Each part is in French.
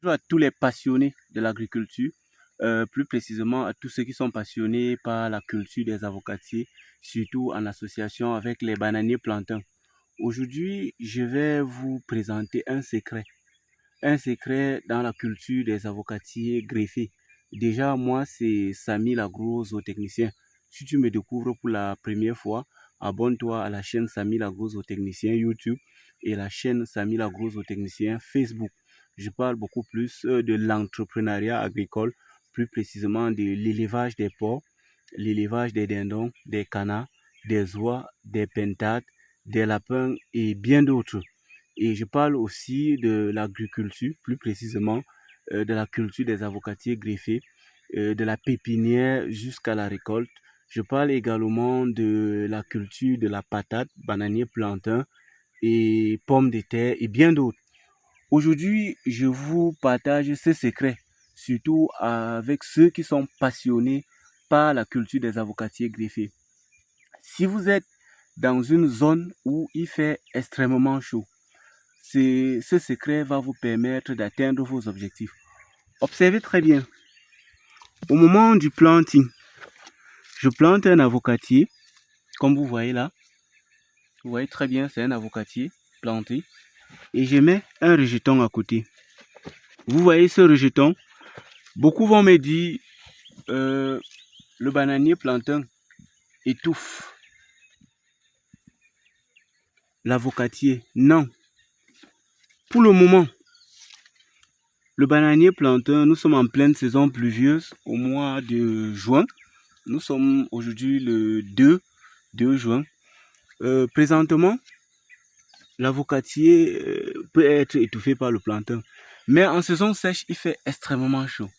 Bonjour à tous les passionnés de l'agriculture, plus précisément à tous ceux qui sont passionnés par la culture des avocatiers, surtout en association avec les bananiers plantains. Aujourd'hui, je vais vous présenter un secret dans la culture des avocatiers greffés. Déjà, moi, c'est Samy l'agro zootechnicien. Si tu me découvres pour la première fois, abonne-toi à la chaîne Samy l'agro zootechnicien YouTube et la chaîne Samy l'agro zootechnicien Facebook. Je parle beaucoup plus de l'entrepreneuriat agricole, plus précisément de l'élevage des porcs, l'élevage des dindons, des canards, des oies, des pentades, des lapins et bien d'autres. Et je parle aussi de l'agriculture, plus précisément de la culture des avocatiers greffés, de la pépinière jusqu'à la récolte. Je parle également de la culture de la patate, bananier plantain et pommes de terre et bien d'autres. Aujourd'hui, je vous partage ces secrets, surtout avec ceux qui sont passionnés par la culture des avocatiers greffés. Si vous êtes dans une zone où il fait extrêmement chaud, ce secret va vous permettre d'atteindre vos objectifs. Observez très bien. Au moment du planting, je plante un avocatier, comme vous voyez là. Vous voyez très bien, c'est un avocatier planté. Et je mets un rejeton à côté. Vous voyez ce rejeton? Beaucoup vont me dire, le bananier plantain étouffe l'avocatier. Non. Pour le moment, le bananier plantain, nous sommes en pleine saison pluvieuse au mois de juin. Nous sommes aujourd'hui le 2 juin. Présentement, l'avocatier peut être étouffé par le plantain. Mais en saison sèche, il fait extrêmement chaud.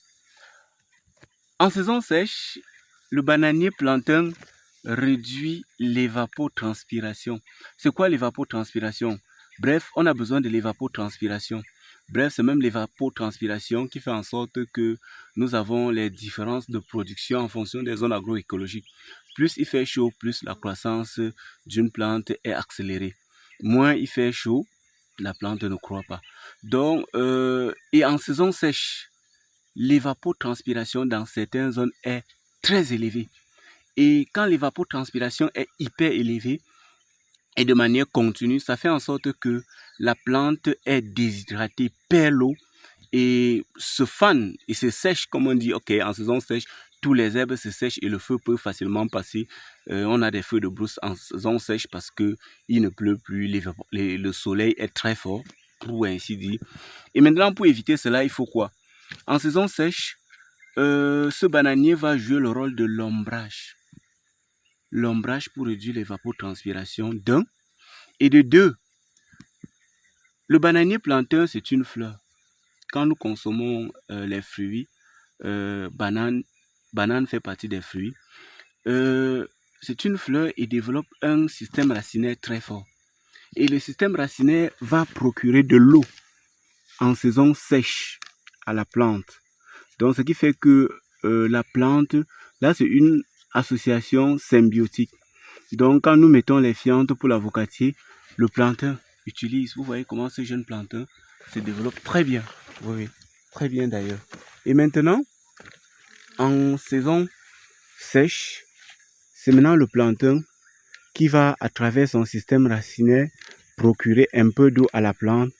En saison sèche, le bananier plantain réduit l'évapotranspiration. C'est quoi l'évapotranspiration? Bref, on a besoin de l'évapotranspiration. Bref, c'est même l'évapotranspiration qui fait en sorte que nous avons les différences de production en fonction des zones agroécologiques. Plus il fait chaud, plus la croissance d'une plante est accélérée. Moins il fait chaud, la plante ne croît pas. Donc, et en saison sèche, l'évapotranspiration dans certaines zones est très élevée. Et quand l'évapotranspiration est hyper élevée et de manière continue, ça fait en sorte que la plante est déshydratée, perd l'eau et se fane et se sèche, comme on dit. Ok, en saison sèche, tous les herbes se sèchent et le feu peut facilement passer. On a des feux de brousse en saison sèche parce que il ne pleut plus, le soleil est très fort, pour ainsi dire. Et maintenant, pour éviter cela, il faut quoi? En saison sèche, ce bananier va jouer le rôle de l'ombrage. L'ombrage pour réduire l'évapotranspiration d'un. Et de deux, le bananier plantain, c'est une fleur. Quand nous consommons les fruits, banane fait partie des fruits, c'est une fleur et développe un système racinaire très fort. Et le système racinaire va procurer de l'eau en saison sèche à la plante. Donc, ce qui fait que la plante, là, c'est une association symbiotique. Donc, quand nous mettons les fientes pour l'avocatier, le plantain utilise. Vous voyez comment ce jeune plantain se développe très bien. Oui, très bien d'ailleurs. Et maintenant, en saison sèche, c'est maintenant le plantain qui va, à travers son système racinaire, procurer un peu d'eau à la plante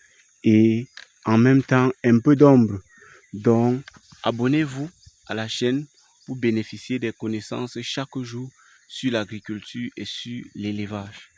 et en même temps un peu d'ombre. Donc, abonnez-vous à la chaîne pour bénéficier des connaissances chaque jour sur l'agriculture et sur l'élevage.